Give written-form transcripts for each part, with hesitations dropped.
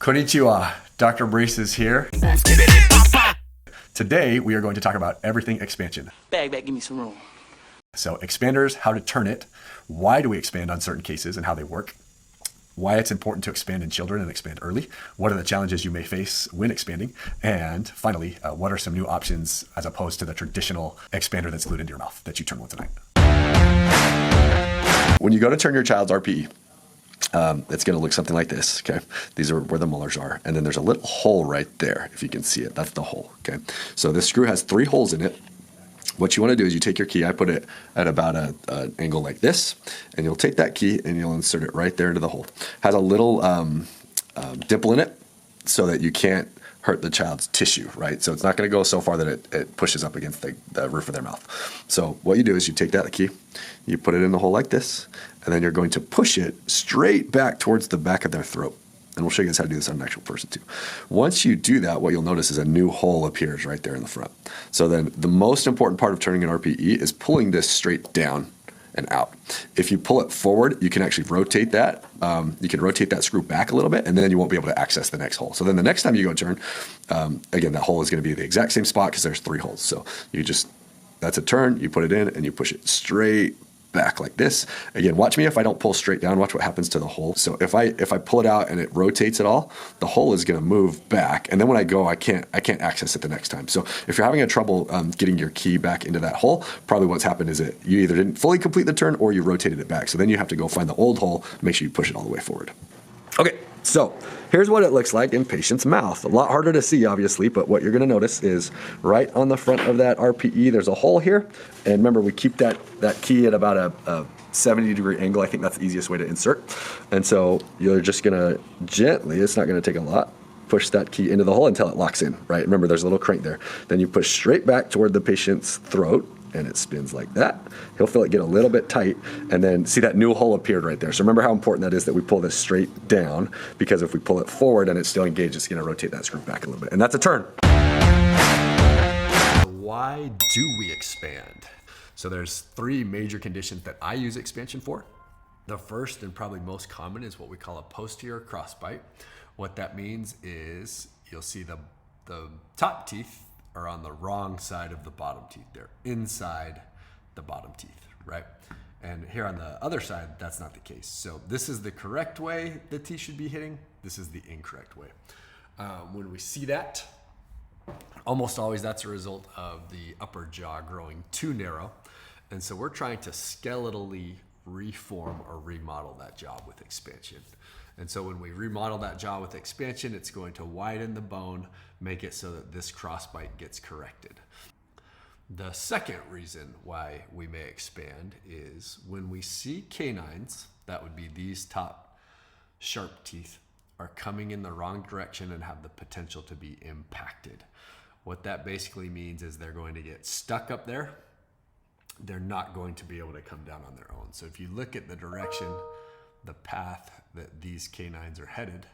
Konnichiwa, Dr. Brace is here. Today, we are going to talk about everything expansion. Bag, give me some room. So expanders, how to turn it, why do we expand on certain cases and how they work, why it's important to expand in children and expand early, what are the challenges you may face when expanding, and finally, what are some new options as opposed to the traditional expander that's glued into your mouth that you turn once a night. When you go to turn your child's RPE, it's going to look something like this, okay? These are where the molars are. And then there's a little hole right there, if you can see it. That's the hole, okay? So this screw has 3 holes in it. What you want to do is you take your key. I put it at about an angle like this. And you'll take that key and you'll insert it right there into the hole. Has a little dimple in it so that you can't hurt the child's tissue, right? So it's not going to go so far that it pushes up against the roof of their mouth. So what you do is you take that key, you put it in the hole like this, and then you're going to push it straight back towards the back of their throat. And we'll show you guys how to do this on an actual person too. Once you do that, what you'll notice is a new hole appears right there in the front. So then the most important part of turning an RPE is pulling this straight down and out. If you pull it forward, you can actually rotate that. You can rotate that screw back a little bit, and then you won't be able to access the next hole. So then the next time you go turn, again, that hole is going to be the exact same spot because there's 3 holes. So that's a turn, you put it in, and you push it straight back like this. Again, watch me if I don't pull straight down, watch what happens to the hole. So if I pull it out and it rotates at all, the hole is going to move back. And then when I go, I can't access it the next time. So if you're having a trouble getting your key back into that hole, probably what's happened is that you either didn't fully complete the turn or you rotated it back. So then you have to go find the old hole, make sure you push it all the way forward. Okay, so here's what it looks like in patient's mouth. A lot harder to see, obviously, but what you're going to notice is right on the front of that RPE, there's a hole here. And remember, we keep that key at about a 70-degree angle. I think that's the easiest way to insert. And so you're just going to gently, it's not going to take a lot, push that key into the hole until it locks in, right? Remember, there's a little crank there. Then you push straight back toward the patient's throat, and it spins like that. He'll feel it get a little bit tight, and then see that new hole appeared right there. So remember how important that is that we pull this straight down, because if we pull it forward and it's still engaged, it's gonna rotate that screw back a little bit, and that's a turn. Why do we expand? So there's 3 major conditions that I use expansion for. The first and probably most common is what we call a posterior crossbite. What that means is you'll see the top teeth are on the wrong side of the bottom teeth. They're inside the bottom teeth, right? And here on the other side, that's not the case. So this is the correct way the teeth should be hitting. This is the incorrect way. When we see that, almost always that's a result of the upper jaw growing too narrow. And so we're trying to skeletally reform or remodel that jaw with expansion. And so when we remodel that jaw with expansion, it's going to widen the bone, make it so that this crossbite gets corrected. The second reason why we may expand is when we see canines, that would be these top sharp teeth, are coming in the wrong direction and have the potential to be impacted. What that basically means is they're going to get stuck up there. They're not going to be able to come down on their own. So if you look at the direction, the path that these canines are headed,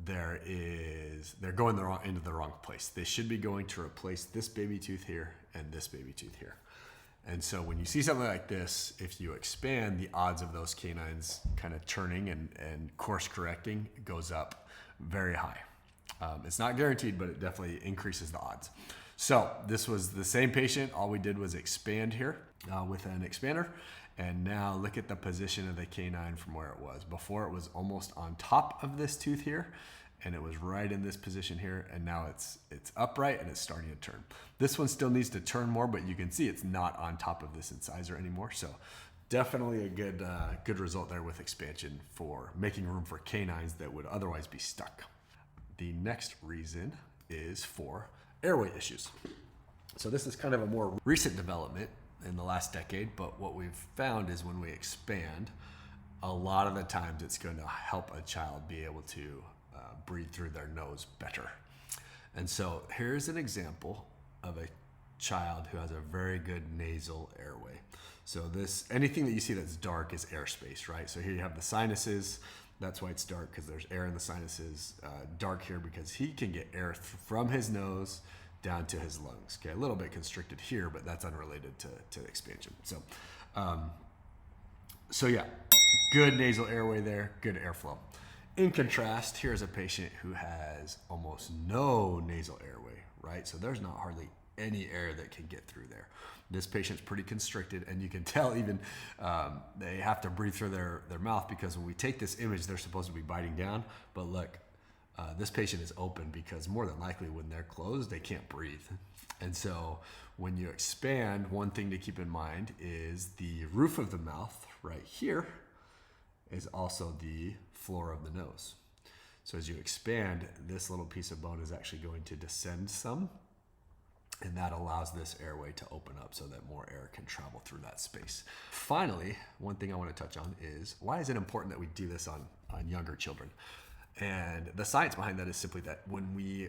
they're going into the wrong place. They should be going to replace this baby tooth here and this baby tooth here. And so when you see something like this, if you expand, the odds of those canines kind of turning and course correcting goes up very high. It's not guaranteed, but it definitely increases the odds. So this was the same patient. All we did was expand here with an expander. And now look at the position of the canine from where it was. Before it was almost on top of this tooth here, and it was right in this position here, and now it's upright and it's starting to turn. This one still needs to turn more, but you can see it's not on top of this incisor anymore. So definitely a good result there with expansion for making room for canines that would otherwise be stuck. The next reason is for airway issues. So this is kind of a more recent development in the last decade, but what we've found is when we expand, a lot of the times it's going to help a child be able to breathe through their nose better. And so here's an example of a child who has a very good nasal airway. So anything that you see that's dark is airspace, right? So here you have the sinuses. That's why it's dark, because there's air in the sinuses. Dark here because he can get air from his nose down to his lungs. Okay, a little bit constricted here, but that's unrelated to expansion. So yeah, good nasal airway there, good airflow. In contrast, here's a patient who has almost no nasal airway, right? So there's not hardly any air that can get through there. This patient's pretty constricted, and you can tell even they have to breathe through their mouth, because when we take this image, they're supposed to be biting down. But look, this patient is open because more than likely when they're closed, they can't breathe. And so when you expand, one thing to keep in mind is the roof of the mouth right here is also the floor of the nose. So as you expand, this little piece of bone is actually going to descend some, and that allows this airway to open up so that more air can travel through that space. Finally, one thing I want to touch on is, why is it important that we do this on younger children? And the science behind that is simply that when we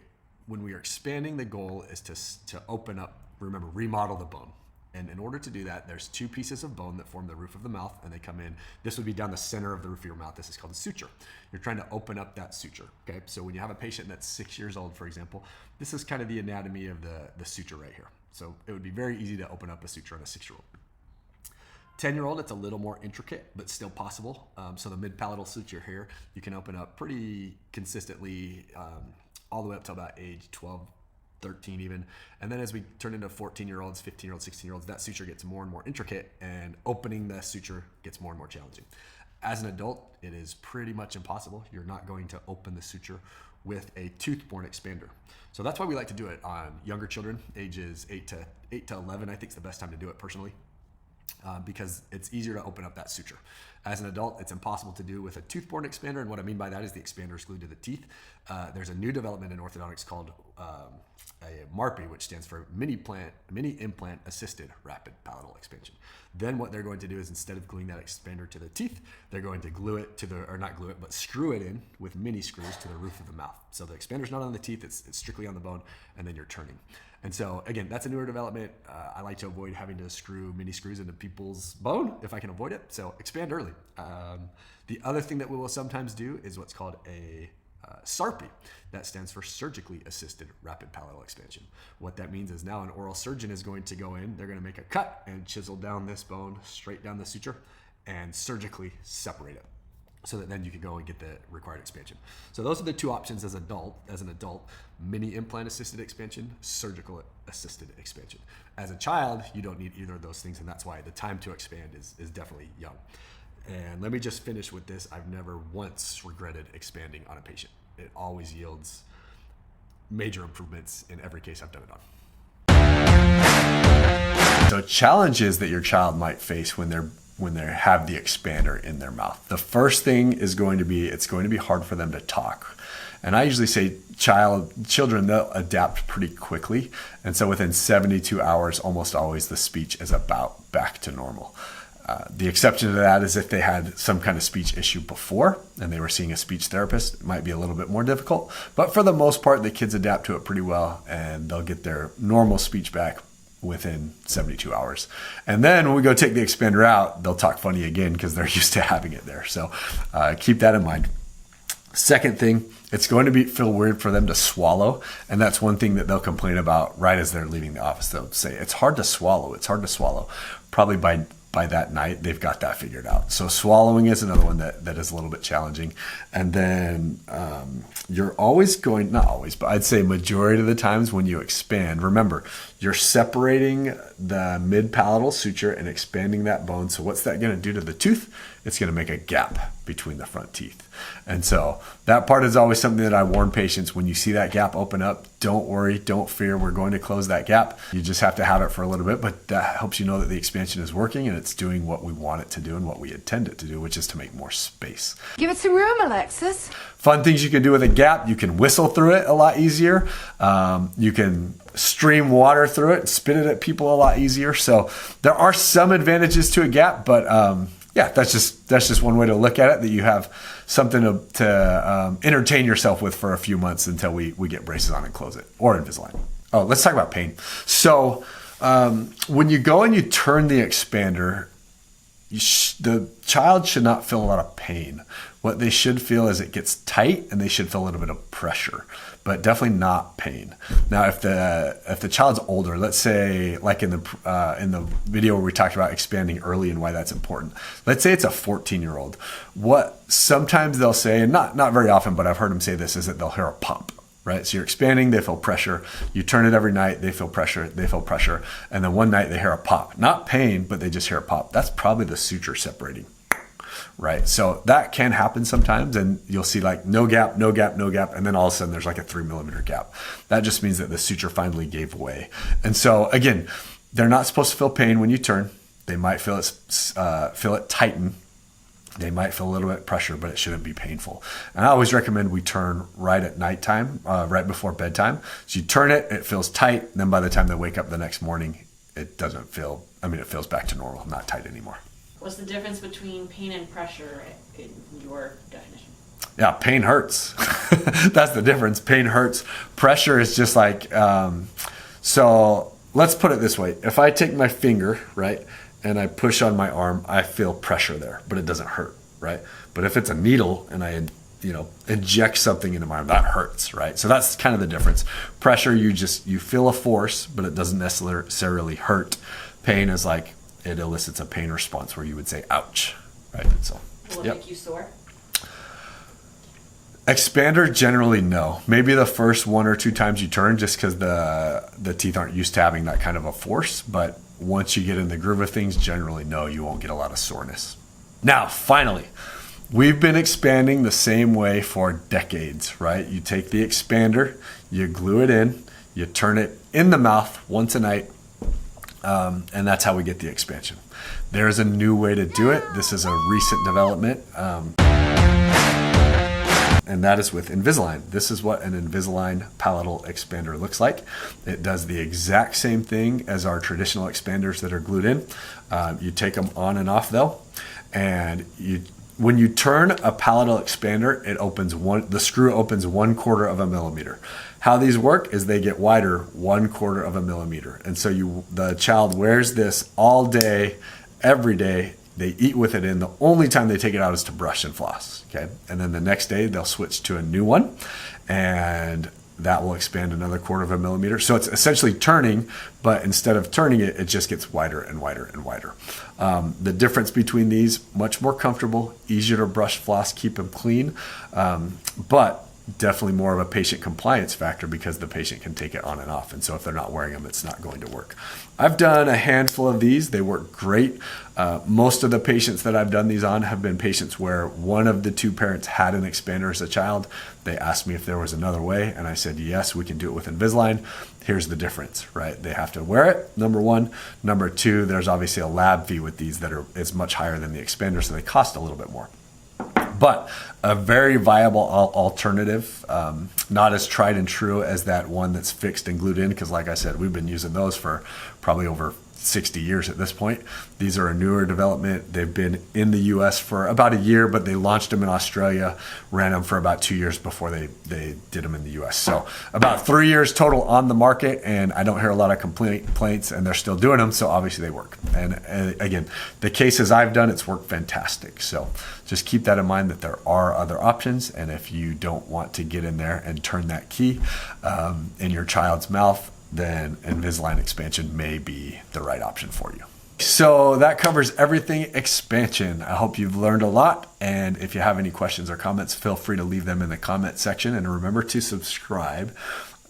are expanding, the goal is to open up, remember, remodel the bone. And in order to do that, there's two pieces of bone that form the roof of the mouth, and they come in. This would be down the center of the roof of your mouth. This is called a suture. You're trying to open up that suture, okay? So when you have a patient that's 6 years old, for example, this is kind of the anatomy of the suture right here. So it would be very easy to open up a suture on a 6-year-old. 10-year-old, it's a little more intricate, but still possible. So the mid-palatal suture here, you can open up pretty consistently all the way up to about age 12, 13 even. And then as we turn into 14-year-olds, 15-year-olds, 16-year-olds, that suture gets more and more intricate, and opening the suture gets more and more challenging. As an adult, it is pretty much impossible. You're not going to open the suture with a tooth-borne expander. So that's why we like to do it on younger children, ages 8 to 11, I think is the best time to do it personally. Because it's easier to open up that suture. As an adult, it's impossible to do with a tooth-borne expander, and what I mean by that is the expander is glued to the teeth. There's a new development in orthodontics called a MARPI, which stands for mini implant assisted rapid palatal expansion. Then what they're going to do is, instead of gluing that expander to the teeth, they're going to glue it to or not glue it, but screw it in with mini screws to the roof of the mouth. So the expander's not on the teeth, it's strictly on the bone, and then you're turning. And so again, that's a newer development. I like to avoid having to screw mini screws into people's bone if I can avoid it. So expand early. The other thing that we will sometimes do is what's called a SARPI. That stands for surgically assisted rapid palatal expansion. What that means is now an oral surgeon is going to go in, they're going to make a cut and chisel down this bone straight down the suture and surgically separate it, so that then you can go and get the required expansion. So those are the two options as an adult, mini implant assisted expansion, surgical assisted expansion. As a child, you don't need either of those things, and that's why the time to expand is definitely young. And let me just finish with this. I've never once regretted expanding on a patient. It always yields major improvements in every case I've done it on. So challenges that your child might face when they have the expander in their mouth. The first thing is going to be, it's going to be hard for them to talk. And I usually say children, they'll adapt pretty quickly. And so within 72 hours, almost always the speech is about back to normal. The exception to that is if they had some kind of speech issue before and they were seeing a speech therapist, it might be a little bit more difficult. But for the most part, the kids adapt to it pretty well, and they'll get their normal speech back within 72 hours. And then when we go take the expander out, they'll talk funny again because they're used to having it there. So keep that in mind. Second thing, it's going to feel weird for them to swallow. And that's one thing that they'll complain about right as they're leaving the office. They'll say, it's hard to swallow. It's hard to swallow. Probably by that night, they've got that figured out. So swallowing is another one that is a little bit challenging. And then you're always going, not always, but I'd say majority of the times when you expand, remember, you're separating the mid-palatal suture and expanding that bone. So what's that going to do to the tooth? It's going to make a gap between the front teeth. And so that part is always something that I warn patients. When you see that gap open up, don't worry, don't fear. We're going to close that gap. You just have to have it for a little bit, but that helps you know that the expansion is working and it's doing what we want it to do and what we intend it to do, which is to make more space. Give it some room, Alexis. Fun things you can do with a gap. You can whistle through it a lot easier. You can stream water through it, spit it at people a lot easier. So there are some advantages to a gap, but yeah, that's just one way to look at it, that you have something to entertain yourself with for a few months until we get braces on and close it, or Invisalign. Oh, let's talk about pain. So when you go and you turn the expander, the child should not feel a lot of pain what they should feel is it gets tight and they should feel a little bit of pressure, but definitely not pain. Now, if the child's older, let's say like in the video where we talked about expanding early and why that's important. Let's say it's a 14-year-old. What sometimes they'll say, and not very often, but I've heard them say this, is that they'll hear a pop. Right? So you're expanding, they feel pressure. You turn it every night, they feel pressure, And then one night they hear a pop. Not pain, but they just hear a pop. That's probably the suture separating, right? So that can happen sometimes, and you'll see like no gap, no gap, no gap. And then all of a sudden there's like a 3 millimeter gap. That just means that the suture finally gave way. And so again, they're not supposed to feel pain when you turn. They might feel it tighten. They might feel a little bit of pressure, but it shouldn't be painful. And I always recommend we turn right at nighttime, right before bedtime. So you turn it, it feels tight. And then by the time they wake up the next morning, it doesn't feel, it feels back to normal, not tight anymore. What's the difference between pain and pressure in your definition? Yeah, pain hurts. That's the difference. Pain hurts. Pressure is just like, so let's put it this way. If I take my finger, right, and I push on my arm, I feel pressure there, but it doesn't hurt, right? But if it's a needle and I, inject something into my arm, that hurts, right? So that's kind of the difference. Pressure, you feel a force, but it doesn't necessarily hurt. Pain is like, it elicits a pain response where you would say, ouch, right? So, will it make you sore? Expander, generally no. Maybe the first 1 or 2 times you turn, just because the teeth aren't used to having that kind of a force, but once you get in the groove of things, generally no, you won't get a lot of soreness. Now, finally, we've been expanding the same way for decades, right? You take the expander, you glue it in, you turn it in the mouth once a night, and that's how we get the expansion. There's a new way to do it. This is a recent development. And that is with Invisalign. This is what an Invisalign palatal expander looks like. It does the exact same thing as our traditional expanders that are glued in. You take them on and off though, and when you turn a palatal expander, the screw opens 1/4 of a millimeter. How these work is they get wider 1/4 of a millimeter, and so the child wears this all day, every day. They eat with it in. The only time they take it out is to brush and floss. Okay, and then the next day they'll switch to a new one, and that will expand another 1/4 of a millimeter. So it's essentially turning, but instead of turning it, it just gets wider and wider and wider. The difference between these, much more comfortable, easier to brush, floss, keep them clean, but definitely more of a patient compliance factor because the patient can take it on and off. And so if they're not wearing them, it's not going to work. I've done a handful of these. They work great. Most of the patients that I've done these on have been patients where one of the 2 parents had an expander as a child. They asked me if there was another way, and I said, yes, we can do it with Invisalign. Here's the difference, right? They have to wear it, number 1. Number 2, there's obviously a lab fee with these is much higher than the expander, so they cost a little bit more. But a very viable alternative, not as tried and true as that one that's fixed and glued in, because like I said, we've been using those for probably over 60 years at this point. These are a newer development. They've been in the US for about a year, but they launched them in Australia, ran them for about 2 years before they did them in the US. So about 3 years total on the market, and I don't hear a lot of complaints, and they're still doing them, so obviously they work. And again, the cases I've done, it's worked fantastic. So just keep that in mind that there are other options, and if you don't want to get in there and turn that key in your child's mouth, then Invisalign expansion may be the right option for you. So that covers everything expansion. I hope you've learned a lot, and if you have any questions or comments, feel free to leave them in the comment section, and remember to subscribe.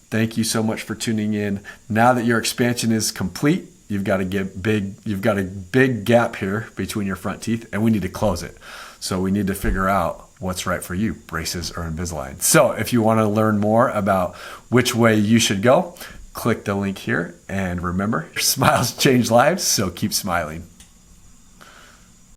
Thank you so much for tuning in. Now that your expansion is complete, you've got a big gap here between your front teeth, and we need to close it. So we need to figure out what's right for you, braces or Invisalign. So if you want to learn more about which way you should go, click the link here, and remember, smiles change lives, so keep smiling.